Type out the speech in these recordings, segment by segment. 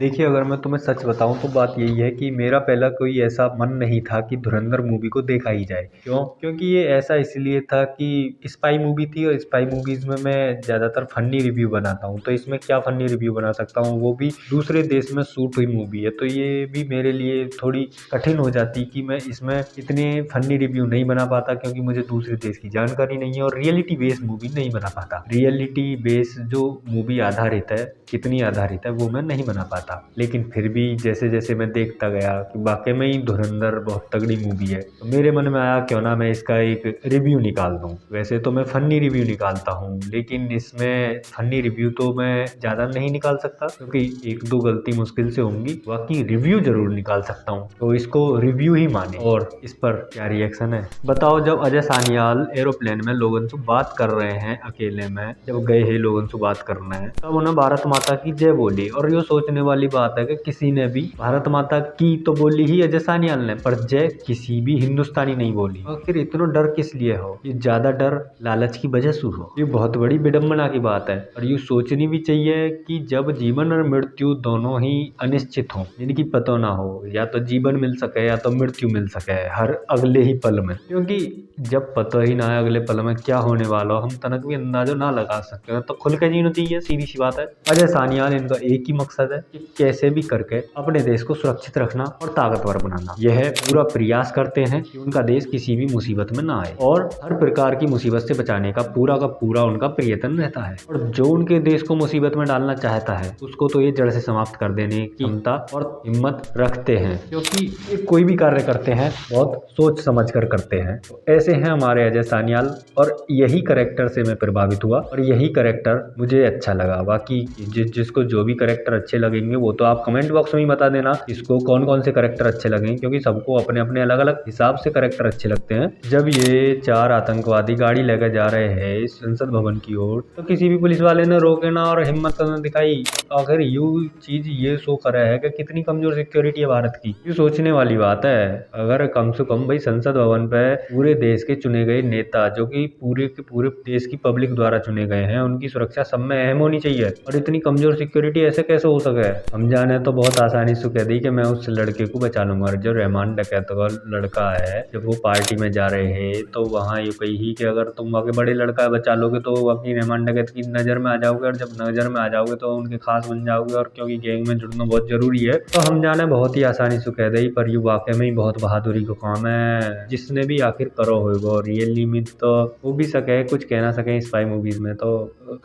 देखिए, अगर मैं तुम्हें सच बताऊँ तो बात यही है कि मेरा पहला कोई ऐसा मन नहीं था कि धुरंधर मूवी को देखा ही जाए। क्यों? क्योंकि ये ऐसा इसलिए था कि स्पाई मूवी थी और स्पाई मूवीज़ में मैं ज़्यादातर फ़नी रिव्यू बनाता हूँ। तो इसमें क्या फ़नी रिव्यू बना सकता हूँ, वो भी दूसरे देश में शूट हुई मूवी है। तो ये भी मेरे लिए थोड़ी कठिन हो जाती कि मैं इसमें इतने फ़नी रिव्यू नहीं बना पाता, क्योंकि मुझे दूसरे देश की जानकारी नहीं है और रियलिटी बेस्ड मूवी नहीं बना पाता। रियलिटी बेस्ड जो मूवी आधारित है, कितनी आधारित है, वो मैं नहीं बना पाता। लेकिन फिर भी जैसे जैसे मैं देखता गया कि वाकई में ही धुरंधर बहुत तगड़ी मूवी है, तो मेरे मन में आया क्यों ना मैं इसका एक रिव्यू निकाल दूं। वैसे तो मैं फनी रिव्यू निकालता हूं, लेकिन इसमें फनी रिव्यू तो मैं ज़्यादा नहीं निकाल सकता क्योंकि एक दो गलती मुश्किल से होंगी। बाकी रिव्यू जरूर निकाल सकता हूँ, तो इसको रिव्यू ही माने। और इस पर क्या रिएक्शन है बताओ। जब अजय सानियाल एरोप्लेन में लोगों से बात कर रहे हैं अकेले में, जब गए हैं लोगों से बात करना है, तब उन्हें भारत माता की जय बोली। और ये सोचने वाली बात है कि किसी ने भी भारत माता की तो बोली ही अजय सानियाल ने, पर जय किसी भी हिंदुस्तानी नहीं बोली। आखिर इतना डर किस लिए हो? ये ज्यादा डर लालच की वजह से हो। ये बहुत बड़ी विडंबना की बात है। और ये सोचनी भी चाहिए कि जब जीवन और मृत्यु दोनों ही अनिश्चित हो, जिनकी पता ना हो, या तो जीवन मिल सके या तो मृत्यु मिल सके हर अगले ही पल में, क्योंकि जब पता ही ना है अगले पल में क्या होने वाला हो, हम तनक भी अंदाजा ना लगा सकते हैं। तो खुल के जीना चाहिए, सीधी सी बात है। अजय सानियाल इनका एक ही मकसद है कि कैसे भी करके अपने देश को सुरक्षित रखना और ताकतवर बनाना। यह पूरा प्रयास करते हैं कि उनका देश किसी भी मुसीबत में ना आए, और हर प्रकार की मुसीबत से बचाने का पूरा उनका प्रयत्न रहता है। और जो उनके देश को मुसीबत में डालना चाहता है, उसको तो ये जड़ से समाप्त कर देने की क्षमता और हिम्मत रखते हैं, क्योंकि ये कोई भी कार्य करते हैं बहुत सोच समझ कर करते हैं। तो ऐसे हैं हमारे अजय सानियाल, और यही करेक्टर से मैं प्रभावित हुआ और यही करेक्टर मुझे अच्छा लगा। बाकी जिसको जो भी करेक्टर अच्छे लगेंगे वो तो आप कमेंट बॉक्स में ही बता देना इसको कौन कौन से करेक्टर अच्छे लगे, क्योंकि सबको अपने अपने अलग अलग हिसाब से करेक्टर अच्छे लगते हैं। जब ये 4 आतंकवादी गाड़ी लेकर जा रहे हैं इस संसद भवन की ओर, तो किसी भी पुलिस वाले ने रोके ना और हिम्मत न दिखाई। आखिर ये चीज ये शो करा है कि कितनी कमजोर सिक्योरिटी है भारत की। ये सोचने वाली बात है। अगर कम से कम भाई संसद भवन पे पूरे देश के चुने गए नेता, जो कि पूरे के पूरे देश की पब्लिक द्वारा चुने गए हैं, उनकी सुरक्षा सब में अहम होनी चाहिए। और इतनी कमजोर सिक्योरिटी ऐसे कैसे हो सके? हम जाने तो बहुत आसानी से कह दी कि मैं उस लड़के को बचा लूंगा। और जो रहमान डकैत का लड़का है, जब वो पार्टी में जा रहे हैं तो वहाँ ये कही ही कि अगर तुम आगे बड़े लड़का बचा लोगे तो अपनी रहमान डकैत की नजर में आ जाओगे, और जब नजर में आ जाओगे तो उनके खास बन जाओगे, और क्योंकि गैंग में जुड़ना बहुत जरूरी है। तो हम जाने बहुत ही आसानी से कह दी, पर ये वाकई में ही बहुत बहादुरी का काम है। जिसने भी आखिर करो होगा रियली में तो हो भी सके, कुछ कह ना सके स्पाई मूवीज में, तो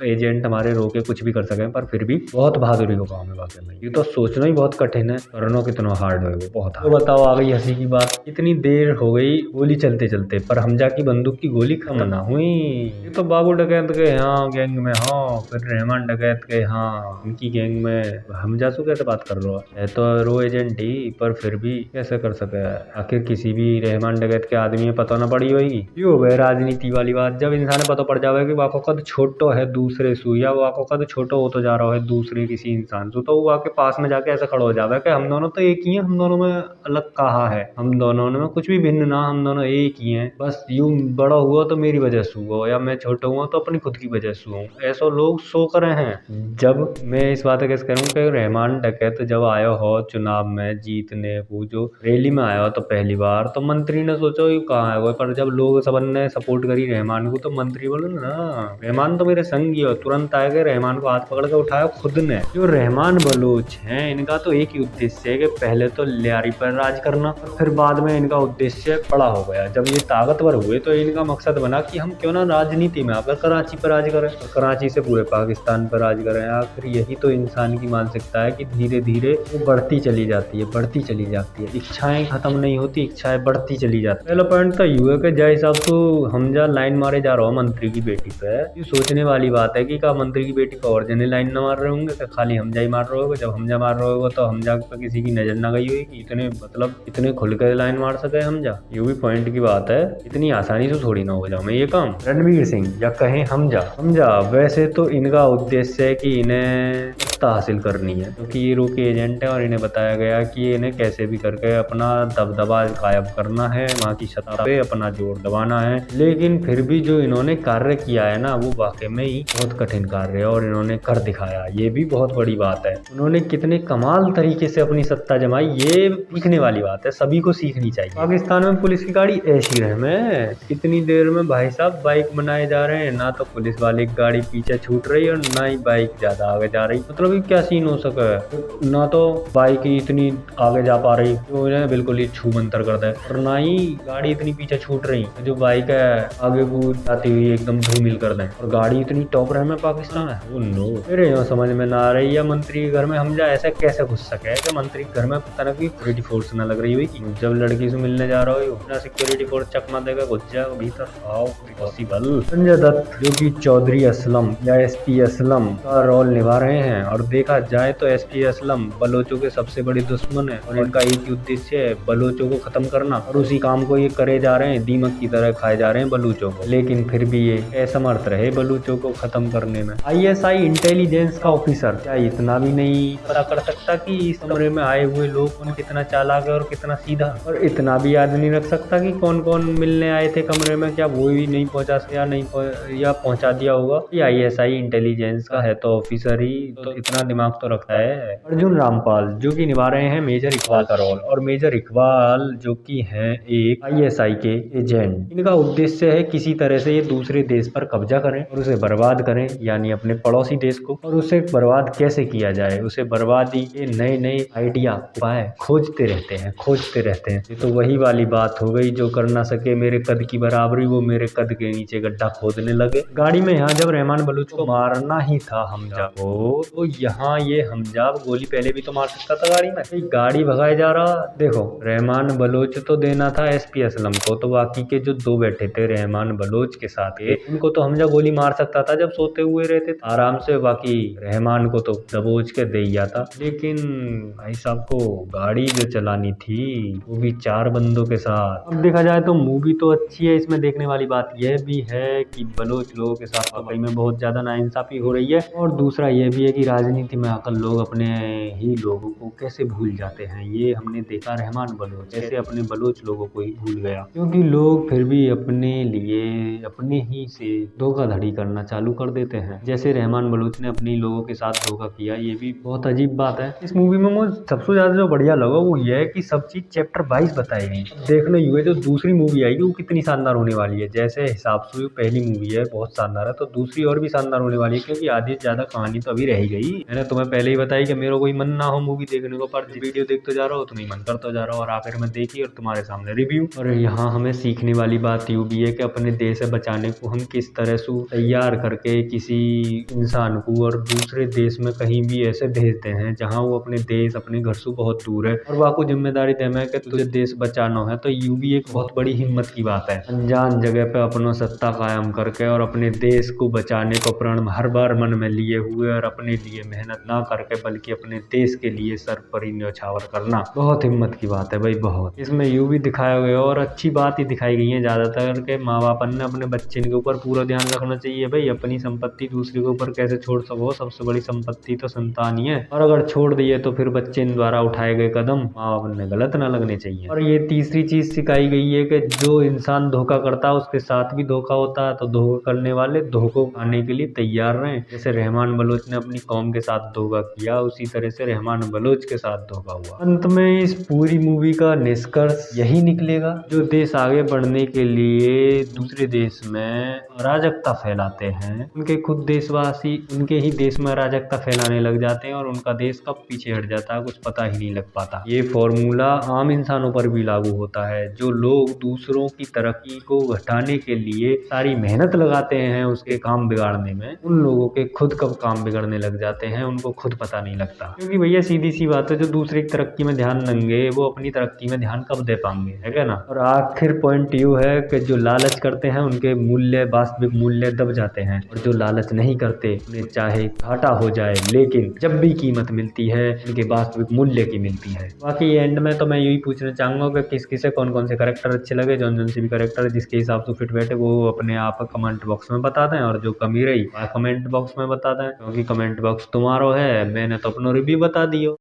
एजेंट हमारे रोके कुछ भी कर सके, पर फिर भी बहुत बहादुरी का काम है वाकई में। ये तो सोचना ही बहुत कठिन है, करना कितना हार्ड है, वो बहुत हार्ड। तो बताओ, आ गई हंसी की बात। इतनी देर हो गई गोली चलते चलते, पर हमजा की बंदूक की गोली खत्म ना हुई। ये तो बाबू डकैत के यहाँ गैंग में, हाँ फिर रहमान डकैत के यहाँ इनकी गैंग में, हमजा से कैसे बात कर रहा है? तो रो एजेंट ही, पर फिर भी कैसे कर सके? आखिर किसी भी रहमान डकैत के आदमी में पता ना पड़ी होगी। यो है राजनीति वाली बात। जब इंसान पता पड़ जावे कि वाको कद छोटो है दूसरे सु, या वाको कद छोटो होता जा रहा है दूसरे किसी इंसान से, तो वो आके पास में जाके ऐसा खड़ा हो जावे कि हम दोनों तो एक ही हैं, हम दोनों में अलग कहा है, हम दोनों में कुछ भी भिन्न ना, हम दोनों एक ही हैं। बस यूं बड़ा हुआ तो मेरी वजह से हुआ, या मैं छोटा हुआ तो अपनी खुद की वजह से हूँ, ऐसा लोग शो करे हैं। जब मैं इस बात कैसे करूँ कि रहमान डकैत जब आया हो चुनाव में जीतने, वो जो रैली में आया हो तो पहली बार, तो मंत्री ने सोचा ये कहाँ है वो, पर जब लोग सबन ने सपोर्ट करी रहमान को, तो मंत्री बोले ना रहमान तो मेरे संगी हो, तुरंत आए गए रहमान को हाथ पकड़ के उठाया खुद ने। जो रहमान बलूच हैं, इनका तो एक ही उद्देश्य है कि पहले तो लियारी पर राज करना, और फिर बाद में इनका उद्देश्य बड़ा हो गया। जब ये ताकतवर हुए तो इनका मकसद बना कि हम क्यों ना राजनीति में आकर कराची पर राज करें, और कराची से पूरे पाकिस्तान पर राज करें। आखिर यही तो इंसान की मानसिकता है कि धीरे धीरे वो बढ़ती चली जाती है, बढ़ती चली जाती है, इच्छाएं खत्म नहीं होती, इच्छाएं बढ़ती चली जाती है। पहला पॉइंट तो यू है कि जय हिसाब से हमजा लाइन मारे जा रहा हो मंत्री की बेटी पे, ये सोचने वाली बात है कि क्या मंत्री की बेटी पे और जने लाइन न मार रहे होंगे, कि खाली हमजा ही मार रहे होगा? जब हमजा मार रहे होगा तो हमजा पे किसी की नजर ना गई होगी, इतने मतलब इतने खुल कर लाइन मार सके हमजा? ये भी पॉइंट की बात है। इतनी आसानी से थोड़ी ना हो जाओ मैं ये काम। रणवीर सिंह या कहें हमजा वैसे तो इनका उद्देश्य है कि इन्हें सत्ता हासिल करनी है, क्योंकि ये रोके एजेंट है, और इन्हें बताया गया कि इन्हें कैसे भी करके अपना दबदबा गायब करना है, वहाँ की सत्ता पे अपना जोर दबाना है। लेकिन फिर भी जो इन्होंने कार्य किया है ना, वो वाकई में ही बहुत कठिन कार्य है, और इन्होंने कर दिखाया। ये भी बहुत बड़ी बात है। उन्होंने कितने कमाल तरीके से अपनी सत्ता जमाई, ये सीखने वाली बात है, सभी को सीखनी चाहिए। पाकिस्तान में पुलिस की गाड़ी ऐसी रहम है, कितनी देर में भाई साहब बाइक बनाए जा रहे हैं, ना तो पुलिस वाले की गाड़ी पीछे छूट रही और ना ही बाइक ज्यादा आगे जा रही। मतलब ये क्या सीन हो सका है, ना तो बाइक ही इतनी आगे जा पा रही तो इन्हें बिल्कुल ही छू मंतर कर दे, और ना ही गाड़ी इतनी पीछे छूट रही जो बाइक है आगे कूद जाती हुई एकदम धूमिल कर दे, और गाड़ी इतनी टॉप रहे में पाकिस्तान है। ओ नो, मेरे यहाँ समझ में ना आ रही है मंत्री के घर में हमजा ऐसा कैसे घुस सके कि मंत्री के घर में पता नहीं सिक्योरिटी फोर्स ना लग रही हुई। जब लड़की से मिलने जा रहा हो ना सिक्योरिटी फोर्स चकमा देगा, घुस जाओ भीतर, आओ पॉसिबल। संजय दत्त जो कि चौधरी असलम या एसपी असलम का रोल निभा रहे हैं, और देखा जाए तो एसपी असलम बलोचों के सबसे बड़े दुश्मन है और इनका एक ही उद्देश्य है बलोचों को खत्म करना, और उसी काम को ये करे जा रहे हैं, दीमक की तरह खाए जा रहे हैं बलूचों को, लेकिन फिर भी ये असमर्थ रहे बलूचों को खत्म करने में। आईएसआई इंटेलिजेंस का ऑफिसर क्या इतना भी नहीं पता कर सकता कि इस कमरे में आए हुए लोग कौन कितना चालाक है और कितना सीधा, और इतना भी याद नहीं रख सकता कि कौन कौन मिलने आए थे कमरे में, क्या वो भी नहीं पहुंचा या नहीं या पहुंचा दिया होगा। ये आईएसआई इंटेलिजेंस का है तो ऑफिसर ही तो इतना दिमाग तो रखता है। अर्जुन रामपाल जो कि निभा रहे हैं मेजर इकबाल का रोल, और मेजर इकबाल जो कि हैं एक आईएसआई के एजेंट। इनका उद्देश्य है किसी तरह से ये दूसरे देश पर कब्जा करें और उसे बर्बाद करें, यानी अपने पड़ोसी देश को, और उसे बर्बाद कैसे किया जाए, उसे बर्बादी के नए नए आइडिया उपाय खोजते रहते हैं। ये तो वही वाली बात हो गई, जो कर ना सके मेरे कद की बराबरी वो मेरे कद के नीचे गड्ढा खोदने लगे। गाड़ी में यहाँ जब रहमान बलूच को मारना ही था हमजा को, तो यहाँ ये हमजा गोली पहले भी तो मार सकता था गाड़ी में, गाड़ी भगाए जा रहा। देखो रहमान बलोच तो देना था एसपी असलम को, तो बाकी के जो दो बैठे थे रहमान बलोच के साथ उनको तो हमजा गोली मार सकता था जब सोते हुए रहते आराम से, बाकी रहमान को तो दबोच के दे दिया था। लेकिन भाई साहब को गाड़ी जो चलानी थी वो भी 4 बंदों के साथ। अब देखा जाए तो मूवी तो अच्छी है, इसमें देखने वाली बात यह भी है कि बलोच लोगों के साथ वाकई में बहुत ज्यादा नाइंसाफी हो रही है, और दूसरा यह भी है कि राजनीति में आकर लोग अपने ही लोगों को कैसे भूल जाते हैं। ये हमने देखा रहमान बलोच कैसे अपने बलोच लोगों को ही भूल गया, क्योंकि लोग फिर भी अपने लिए अपने ही से धोखाधड़ी करना चालू कर देते हैं, जैसे रहमान बलोच ने अपने लोगों के साथ धोखा किया। ये भी बहुत अजीब बात है। इस मूवी में मुझे सबसे ज्यादा जो बढ़िया लगा वो ये है कि सब चीज चैप्टर 22 बताई गई। देखने हुए जो दूसरी मूवी आएगी वो कितनी शानदार होने वाली है, जैसे हिसाब से पहली मूवी है बहुत शानदार है, तो दूसरी और भी शानदार होने वाली है, क्योंकि आधी से ज्यादा कहानी तो अभी रह गई। मैंने तुम्हें पहले ही बताई कि मेरा कोई मन ना हो मूवी देखने को, पर वीडियो देखते जा रहा हो तो नहीं मन करता जा रहा हो, और आखिर में देखी और तुम्हारे सामने रिव्यू। और यहाँ हमें सीखने वाली बात यूँ भी है कि अपने देश से बचाने को हम किस तरह से तैयार करके किसी इंसान को और दूसरे देश में कहीं भी ऐसे भेजते हैं जहाँ वो अपने देश अपने घर से बहुत दूर है, और वहाँ को जिम्मेदारी दे में कि तुझे देश बचाना है। तो यूँ भी एक बहुत बड़ी हिम्मत की बात है, अनजान जगह पे अपना सत्ता कायम करके और अपने देश को बचाने को प्रण हर बार मन में लिए हुए, और अपने लिए मेहनत ना करके बल्कि अपने देश के लिए सर पर ही न्यौछावर करना बहुत हिम्मत की बात है भाई, बहुत। इसमें यूँ भी दिखाया गया और अच्छी बात ही दिखाई गई है ज्यादातर के माँ बाप ने अपने बच्चे के ऊपर पूरा ध्यान रखना चाहिए भाई, अपनी संपत्ति दूसरे के ऊपर कैसे छोड़ सको, सबसे बड़ी संपत्ति तो संतान ही है, और अगर छोड़ दिए तो फिर बच्चे द्वारा उठाए गए कदम माँ बाप ने गलत ना लगने चाहिए। और ये तीसरी चीज सिखाई गई है कि जो इंसान धोखा करता है उसके साथ भी धोखा होता है, तो धोखा करने वाले धोखों खाने के लिए तैयार रहें। जैसे रहमान बलोच ने अपनी कौम के साथ धोखा किया, उसी तरह से रहमान बलोच के साथ धोखा हुआ। अंत में इस पूरी मूवी का निष्कर्ष यही निकलेगा, जो देश आगे बढ़ने के लिए दूसरे देश में अराजकता फैलाते हैं, उनके खुद देशवासी उनके ही देश में अराजकता फैलाने लग जाते हैं, और उनका देश कब पीछे हट जाता है कुछ पता ही नहीं लग पाता। ये फॉर्मूला आम इंसानों पर भी लागू होता है, जो लोग दूसरों की तरक्की को घटाने के लिए सारी मेहनत लगाते हैं उसके काम बिगाड़ने में, उन लोगों के खुद कब काम बिगड़ने लग जाते हैं उनको खुद पता नहीं लगता। क्योंकि भैया सीधी सी बात है, जो दूसरे की तरक्की में ध्यान देंगे वो अपनी तरक्की में ध्यान कब दे पाएंगे, है क्या ना। और आखिर पॉइंट यू है कि जो लालच करते हैं उनके मूल्य वास्तविक मूल्य दब जाते हैं, और जो लालच नहीं करते उन्हें चाहे घाटा हो जाए लेकिन जब भी कीमत मिलती है उनके वास्तविक मूल्य की मिलती है। बाकी एंड में तो मैं यही पूछना चाहूंगा कि किस किसे कौन कौन से कैरेक्टर अच्छे लगे, जौन से भी कैरेक्टर जिसके हिसाब से फिट बैठे वो अपने आप कमेंट बॉक्स में बता दें, और जो कमी रही कमेंट बॉक्स में बता दें, क्योंकि कमेंट बॉक्स तुम्हारा है, मैंने तो अपना रिव्यू बता दियो।